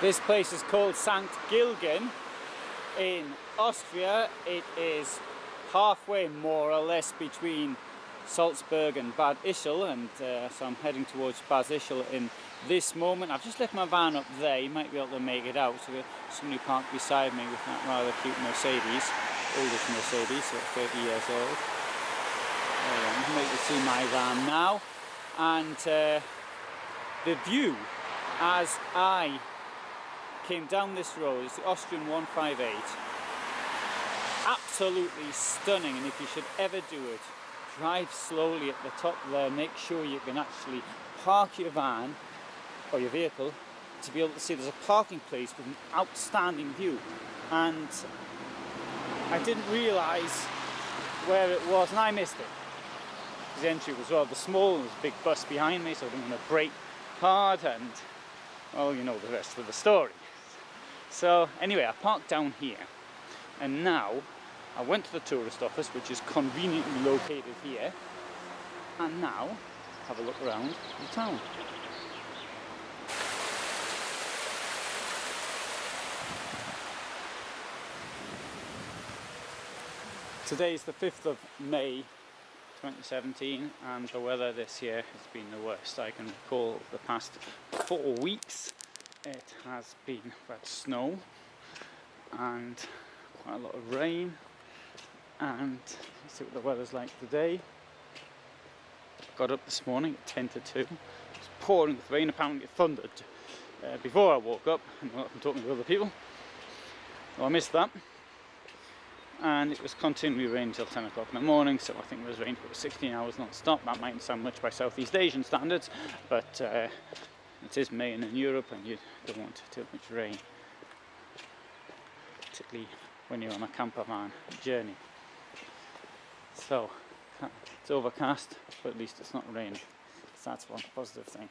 This place is called Sankt Gilgen in Austria. It is halfway more or less between Salzburg and Bad Ischl, and so I'm heading towards Bad Ischl in this moment. I've just left my van up there, you might be able to make it out. So somebody parked beside me with that rather cute Mercedes, oldest Mercedes, so 30 years old. You can make you see my van now, and the view as I came down this road is the Austrian 158. Absolutely stunning, and if you should ever do it, drive slowly at the top there. Make sure you can actually park your van or your vehicle to be able to see there's a parking place with an outstanding view. And I didn't realise where it was, and I missed it. The entry was rather small, and there was a big bus behind me, so I didn't want to brake hard, and well, you know the rest of the story. So anyway, I parked down here, and now I went to the tourist office, which is conveniently located here, and now have a look around the town. Today is the 5th of May 2017, and the weather this year has been the worst I can recall. The past 4 weeks it has been wet snow and quite a lot of rain, and let's see what the weather's like today. Got up this morning at 10 to 2, it was pouring with rain, apparently it thundered before I woke up, and I'm talking to other people, well, I missed that. And it was continually raining until 10 o'clock in the morning, so I think it was raining for 16 hours non-stop. That mightn't sound much by Southeast Asian standards, but it is May in Europe, and you don't want too much rain, particularly when you're on a camper van journey. So it's overcast, but at least it's not raining, so that's one positive thing.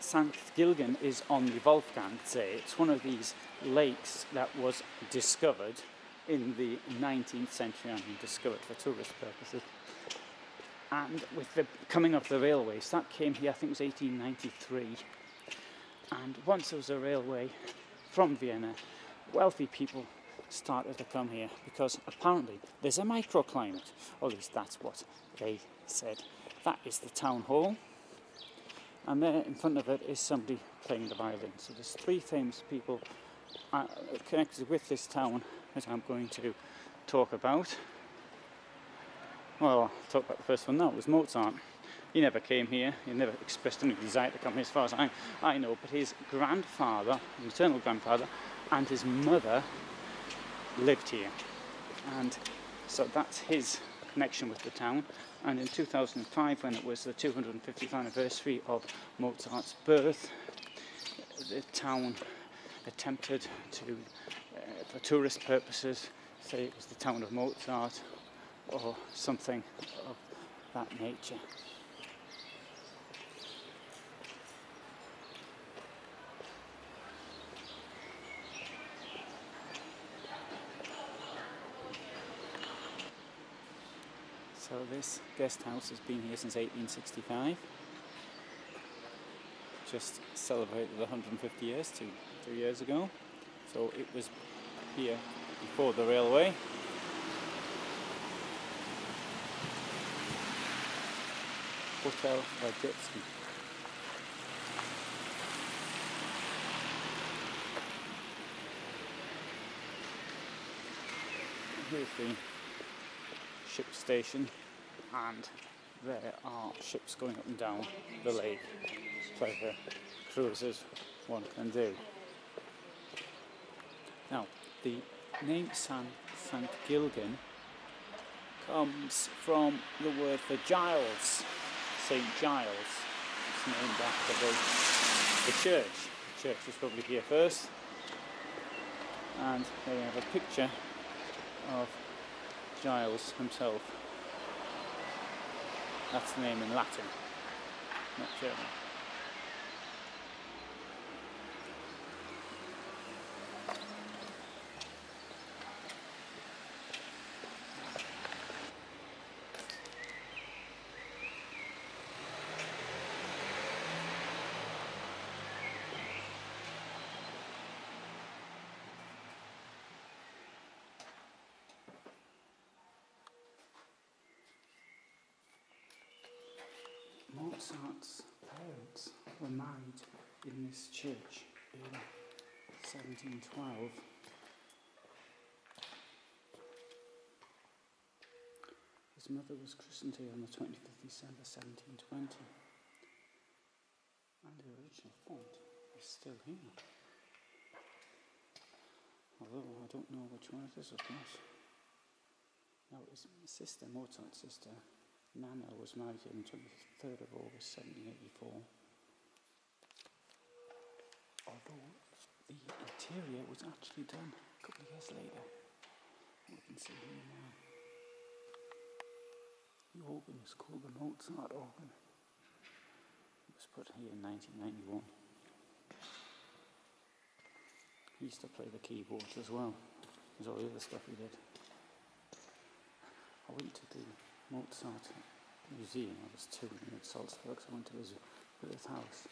Sankt Gilgen is on the Wolfgangsee. It's one of these lakes that was discovered in the 19th century, and discovered for tourist purposes. And with the coming of the railways, that came here, I think it was 1893. And once there was a railway from Vienna, wealthy people started to come here because apparently there's a microclimate, or at least that's what they said. That is the town hall. And there in front of it is somebody playing the violin. So there's 3 famous people connected with this town that I'm going to talk about. Well, I'll talk about the first one now. It was Mozart. He never came here, he never expressed any desire to come here as far as I know, but his grandfather, maternal grandfather, and his mother lived here. And so that's his connection with the town. And in 2005, when it was the 250th anniversary of Mozart's birth, the town attempted to, for tourist purposes, say it was the town of Mozart or something of that nature. So this guest house has been here since 1865. Just celebrated 150 years 2 years ago. So it was here before the railway. Hotel Radziecki. Here's the ship station, and there are ships going up and down the lake. Pleasure cruises one can do. Now, the name Saint Gilgen comes from the word for Giles, St. Giles. It's named after the church. The church was probably here first, and they have a picture of Giles himself. That's the name in Latin, not German. Mozart's parents were married in this church in 1712. His mother was christened here on the 25th of December 1720, and the original font is still here. Although I don't know which one it is, of course. Now, his sister, Mozart's sister, Nana, was married here on the 23rd of August 1784. Although the interior was actually done a couple of years later. You can see here now. The organ is called the Mozart organ. It was put here in 1991. He used to play the keyboard as well. There's all the other stuff he did. I went to the Mozart Museum. I was touring in Salzburg, so I went to his birth house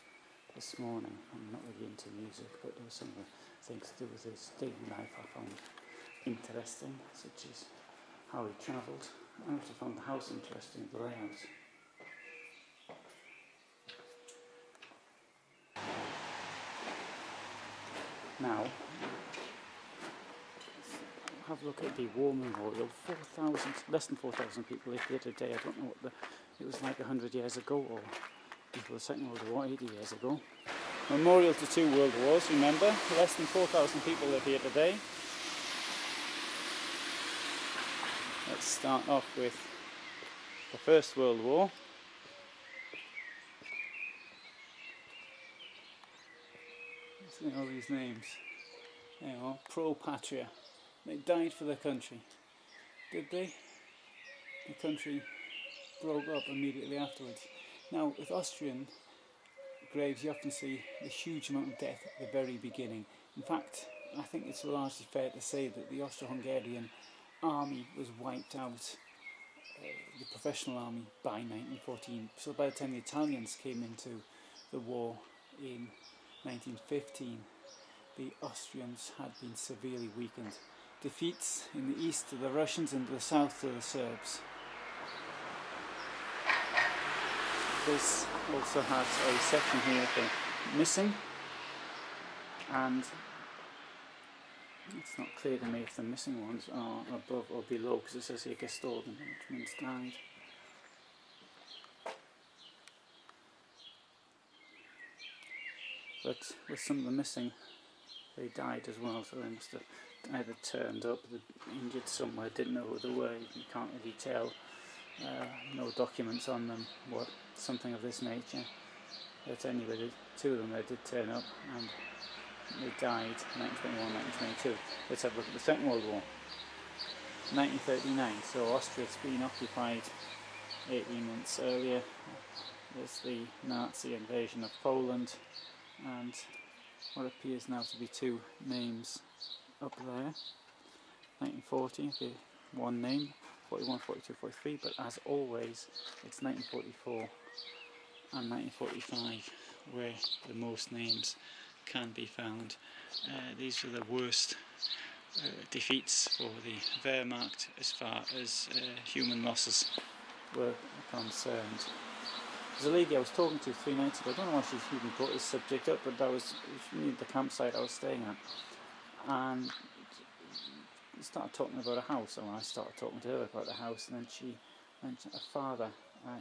this morning. I'm not really into music, but there were some of the things to do with his daily life I found interesting, such as how he travelled. I also found the house interesting, the layout. Now, have a look at the War Memorial. Less than 4,000 people lived here today. I don't know what it was like 100 years ago, or before the Second World War, 80 years ago. Memorial to 2 World Wars, remember? Less than 4,000 people live here today. Let's start off with the First World War. See all these names. They are pro patria. They died for their country. Did they? The country broke up immediately afterwards. Now, with Austrian graves, you often see the huge amount of death at the very beginning. In fact, I think it's largely fair to say that the Austro-Hungarian army was wiped out, the professional army, by 1914. So by the time the Italians came into the war in 1915, the Austrians had been severely weakened. Defeats in the east to the Russians and to the south to the Serbs. This also has a section here for missing, and it's not clear to me if the missing ones are above or below, because it says here Gestorben, which means died. But with some of the missing, they died as well, so they must have either turned up, injured somewhere, didn't know who they were. You can't really tell. No documents on them, something of this nature. But anyway, 2 of them there did turn up, and they died 1921, 1922. Let's have a look at the Second World War. 1939, so Austria's been occupied 18 months earlier. There's the Nazi invasion of Poland, and what appears now to be 2 names up there. 1940, the one name, 41, 42, 43, but as always, it's 1944 and 1945 where the most names can be found. These are the worst defeats for the Wehrmacht as far as human losses were concerned. There's a lady I was talking to 3 nights ago. I don't know why she's even brought this subject up, but it was near the campsite I was staying at, and we started talking about a house, and I started talking to her about the house, and then she mentioned her father.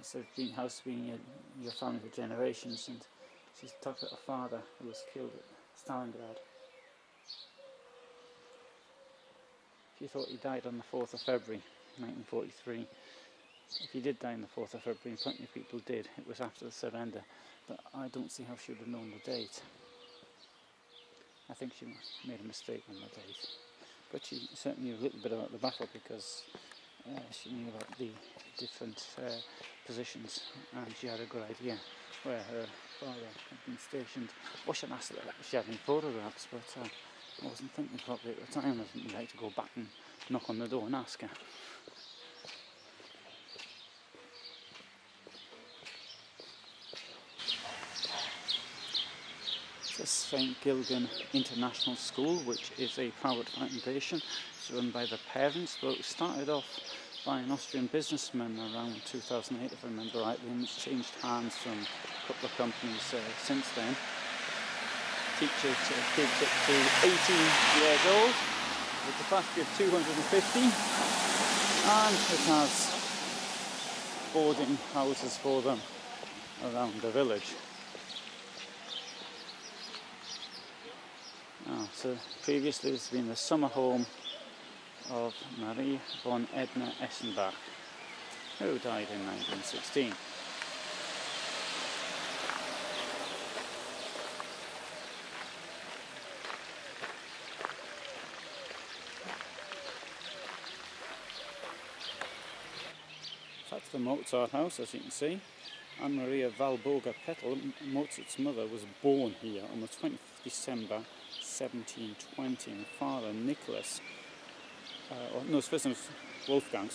So the house being your family for generations, and she's talked about her father who was killed at Stalingrad. She thought he died on the 4th of February 1943. If he did die on the 4th of February, and plenty of people did, it was after the surrender, but I don't see how she would have known the date. I think she made a mistake on the date. But she certainly knew a little bit about the battle, because she knew about the different positions, and she had a good idea where her father had been stationed. I wish I'd asked her if she had any photographs, but I wasn't thinking properly at the time. I didn't like to go back and knock on the door and ask her. The Saint Gilgen International School, which is a private foundation. It's run by the parents, but it started off by an Austrian businessman around 2008, if I remember rightly, and it's changed hands from a couple of companies since then. Teaches kids up to 18 years old, with a capacity of 250, and it has boarding houses for them around the village. So previously it's been the summer home of Marie von Edna Essenbach, who died in 1916. That's the Mozart house, as you can see. Anne-Maria Walburga Pettel, Mozart's mother, was born here on the 20th of December 1720, and father Nicholas, his first name was Wolfgang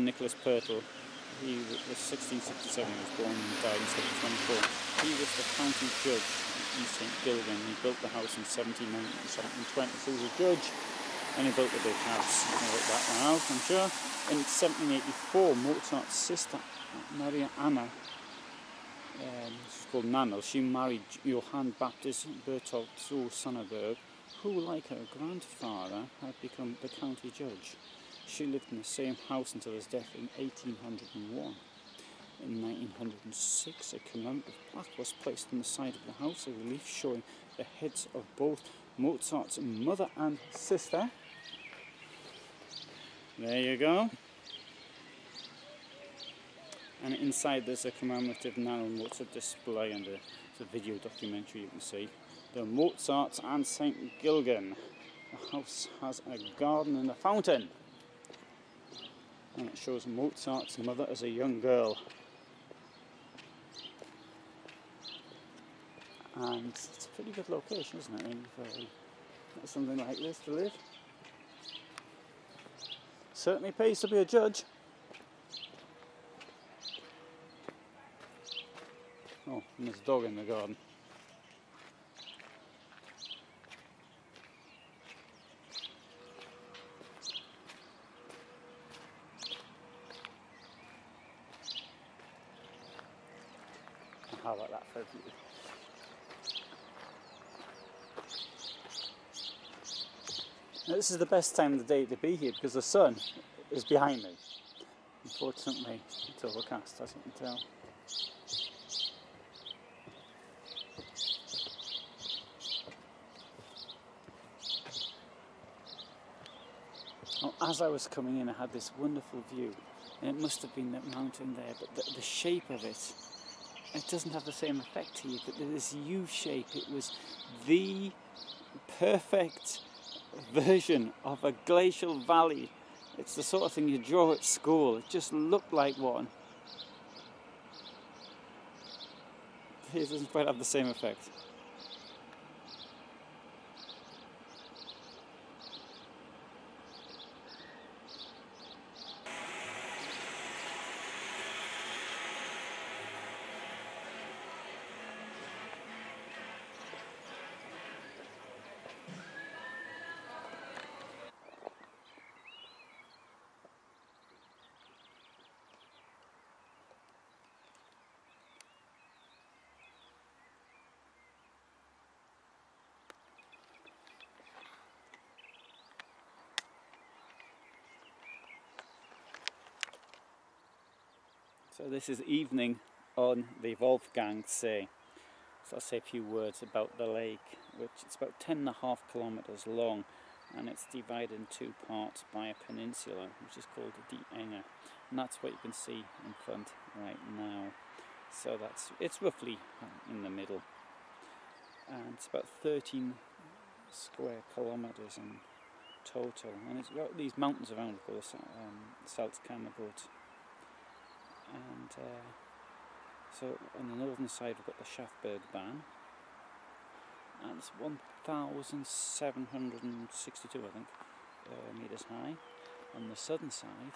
Nicholas Pertl. He was 1667, he was born and died in 1724. He was the county judge in Saint Gilgen. He built the house in 1719 and 1720, so he was a judge and he built the big house. He wrote that one out, I'm sure. In 1784, Mozart's sister, Maria Anna, she's called Nannel, she married Johann Baptist Berthold zu Sonneberg, who, like her grandfather, had become the county judge. She lived in the same house until his death in 1801. In 1906, a commemorative plaque was placed on the side of the house, a relief showing the heads of both Mozart's mother and sister. There you go. And inside there's a commemorative Nano Mozart display, and it's a video documentary you can see. The Mozarts and Saint Gilgen. The house has a garden and a fountain. And it shows Mozart's mother as a young girl. And it's a pretty good location, isn't it? I mean, for something like this to live. Certainly pays to be a judge. Oh, and there's a dog in the garden. How about that for a view? Now, this is the best time of the day to be here because the sun is behind me. Unfortunately, it's overcast, as you can tell. Well, as I was coming in, I had this wonderful view, and it must have been that mountain there, but the shape of it, it doesn't have the same effect here, but this U shape, it was the perfect version of a glacial valley. It's the sort of thing you draw at school. It just looked like one. It doesn't quite have the same effect. So this is evening on the Wolfgangsee. So I'll say a few words about the lake, which is about 10.5 kilometers long, and it's divided in two parts by a peninsula, which is called the Enge, and that's what you can see in front right now. So it's roughly in the middle, and it's about 13 square kilometers in total, and it's got these mountains around it called Salzkammergut. And so on the northern side we've got the Schafbergbahn, and it's 1,762 I think metres high. On the southern side,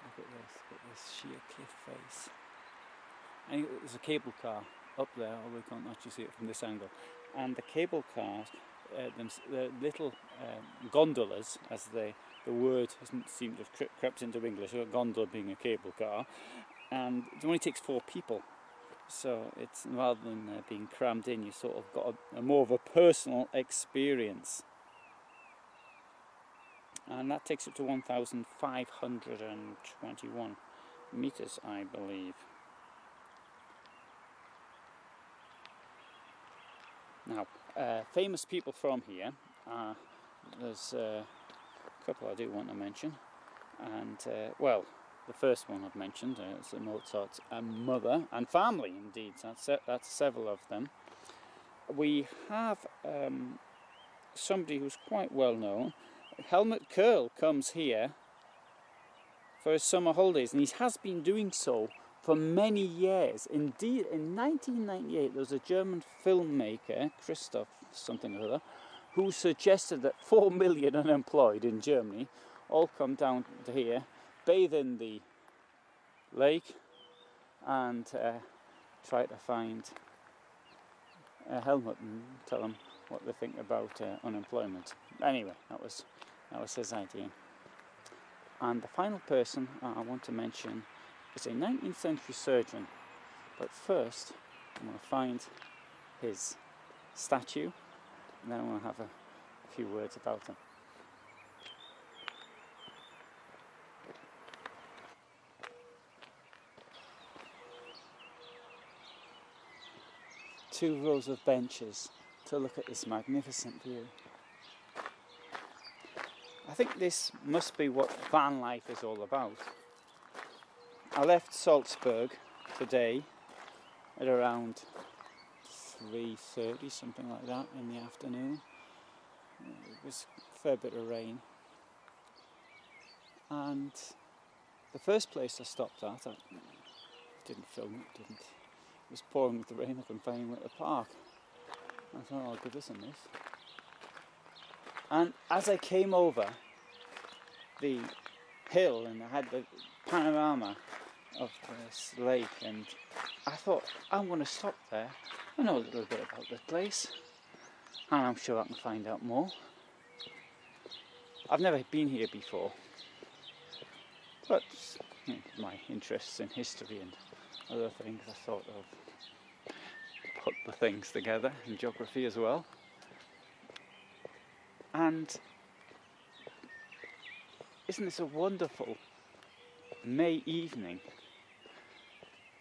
look at this sheer cliff face, and there's a cable car up there, although we can't actually see it from this angle, and the cable cars the little gondolas, as the word doesn't seem to have crept into English, a gondola being a cable car, and it only takes 4 people. So it's, rather than being crammed in, you sort of got a more of a personal experience. And that takes it to 1,521 meters, I believe. Now, famous people from here, there's a couple I do want to mention, and well, the first one I've mentioned is Mozart's mother and family. Indeed, that's several of them. We have somebody who's quite well known. Helmut Kohl comes here for his summer holidays, and he has been doing so for many years. Indeed, in 1998 there was a German filmmaker, Christoph something or other, who suggested that 4 million unemployed in Germany all come down to here, bathe in the lake, and try to find Helmut and tell him what they think about unemployment. Anyway, that was his idea. And the final person I want to mention is a 19th century surgeon. But first, I'm going to find his statue, and then I'm going to have a few words about him. Two rows of benches to look at this magnificent view. I think this must be what van life is all about. I left Salzburg today at around 3:30, something like that, in the afternoon. It was a fair bit of rain. And the first place I stopped at, I didn't film it, it was pouring with the rain, I couldn't find anywhere to park. I thought, I'll give this a miss. And as I came over the hill, and I had the panorama of this lake, and I thought, I'm going to stop there. I know a little bit about the place, and I'm sure I can find out more. I've never been here before, but my interests in history and other things, I thought of put the things together, in geography as well. And isn't this a wonderful May evening,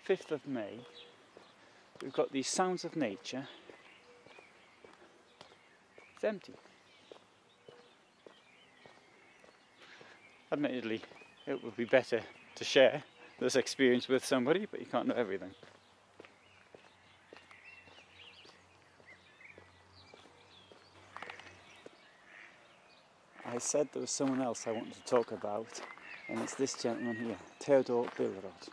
5th of May? We've got these sounds of nature. It's empty. Admittedly, it would be better to share this experience with somebody, but you can't know everything. I said there was someone else I wanted to talk about, and it's this gentleman here, Theodor Billerod.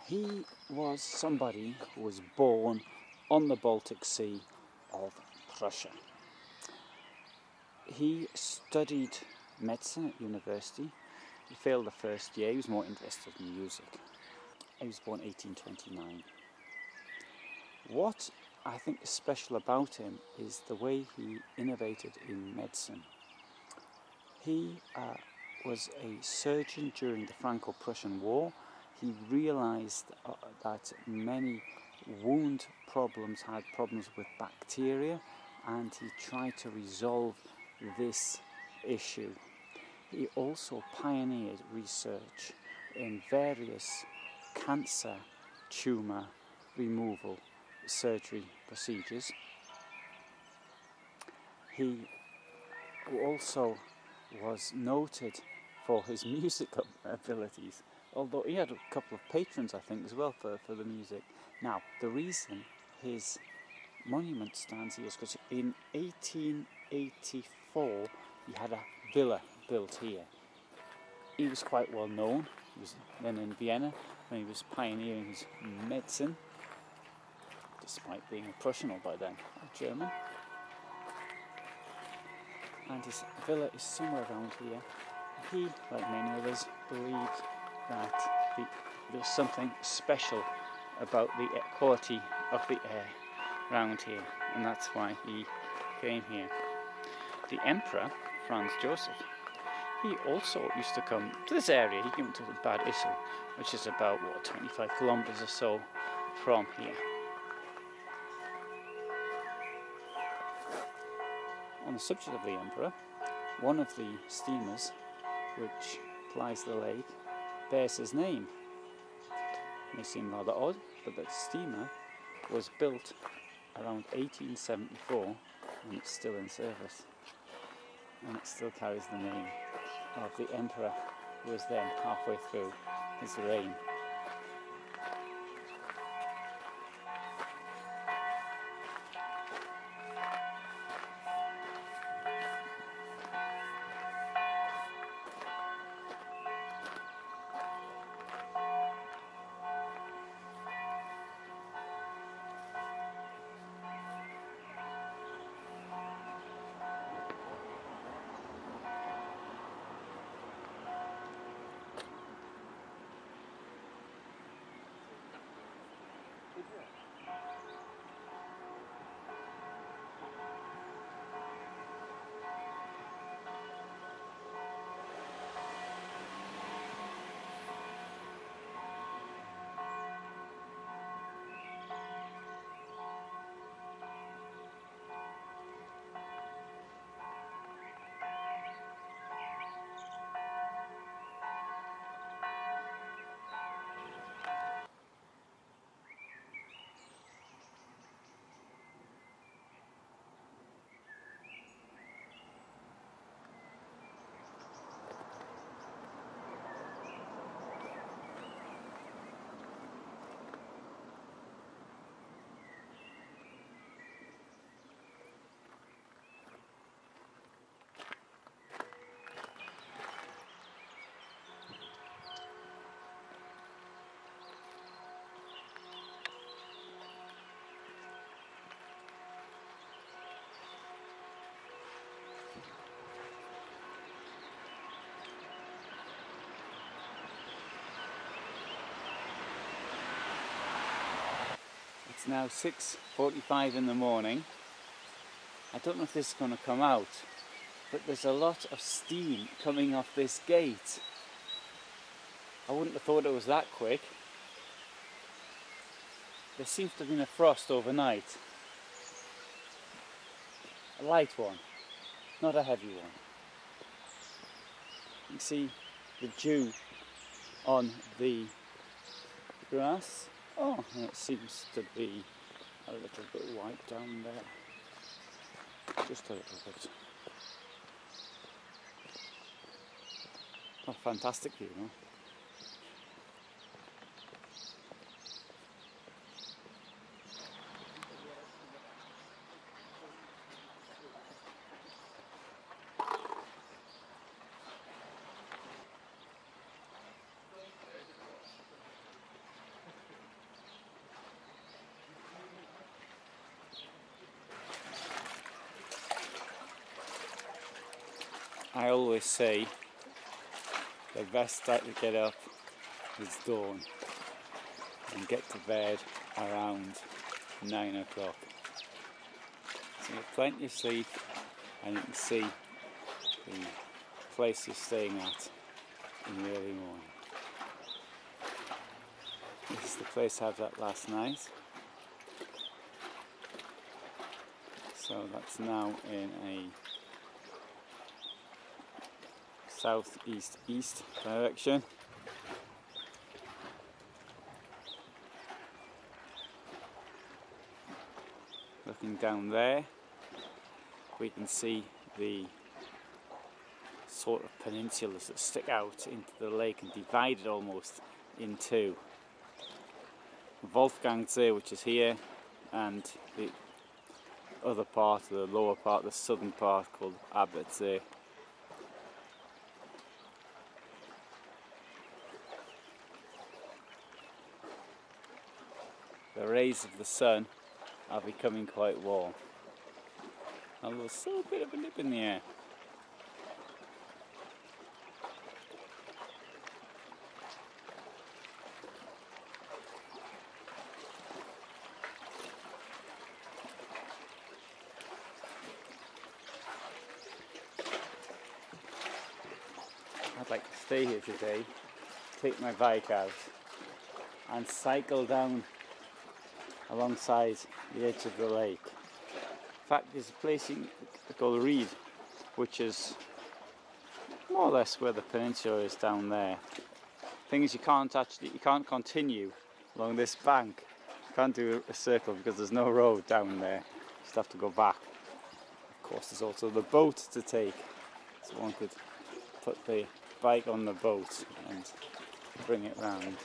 He was somebody who was born on the Baltic Sea of Prussia. He studied medicine at university. He failed the first year. He was more interested in music. He was born 1829. What I think is special about him is the way he innovated in medicine. He was a surgeon during the Franco-Prussian War. He realised that many wound problems had problems with bacteria, and he tried to resolve this issue. He also pioneered research in various cancer tumour removal surgery procedures. He also was noted for his musical abilities, although he had a couple of patrons, I think, as well for the music. Now, the reason his monument stands here is because in 1884 he had a villa built here. He was quite well known. He was then in Vienna when he was pioneering his medicine, despite being a Prussian, or by then a German. And his villa is somewhere around here. He, like many others, believed that there's something special about the quality of the air around here, and that's why he came here. The Emperor, Franz Joseph, he also used to come to this area. He came to the Bad Ischl, which is about, what, 25 kilometers or so from here. On the subject of the Emperor, one of the steamers which plies the lake bears his name. It may seem rather odd, but the steamer was built around 1874 and it's still in service. And it still carries the name of the Emperor who was then halfway through his reign. It's now 6:45 in the morning. I don't know if this is going to come out, but there's a lot of steam coming off this gate. I wouldn't have thought it was that quick. There seems to have been a frost overnight. A light one, not a heavy one. You can see the dew on the grass. Oh, and it seems to be a little bit white down there. Just a little bit. Oh, fantastic view, no? I always say the best time to get up is dawn and get to bed around 9 o'clock. So you have plenty of sleep and you can see the place you're staying at in the early morning. This is the place I was at last night. So that's now in a southeast-east direction. Looking down there, we can see the sort of peninsulas that stick out into the lake and divide it almost in two. Wolfgangsee, which is here, and the other part, the lower part, the southern part, called Abertsee. The rays of the sun are becoming quite warm. And there's still a bit of a nip in the air. I'd like to stay here today, take my bike out and cycle down alongside the edge of the lake. In fact, there's a place called Reed, which is more or less where the peninsula is down there. Thing is, you can't continue along this bank. You can't do a circle because there's no road down there. You just have to go back. Of course, there's also the boat to take, so one could put the bike on the boat and bring it round.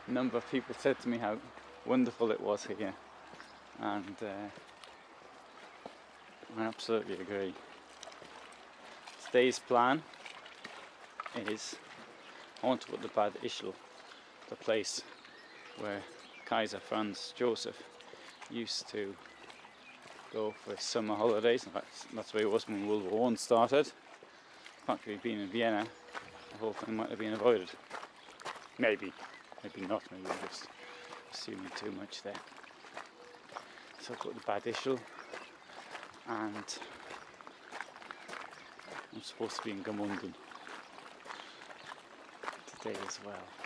A number of people said to me how wonderful it was here, and I absolutely agree. Today's plan is I want to put the Bad Ischl, the place where Kaiser Franz Joseph used to go for his summer holidays. In fact, that's where it was when World War I started. In fact, if we'd been in Vienna, the whole thing might have been avoided. Maybe not, maybe we're just assuming too much there. So I've got the Bad Ischl, and I'm supposed to be in Gmunden today as well.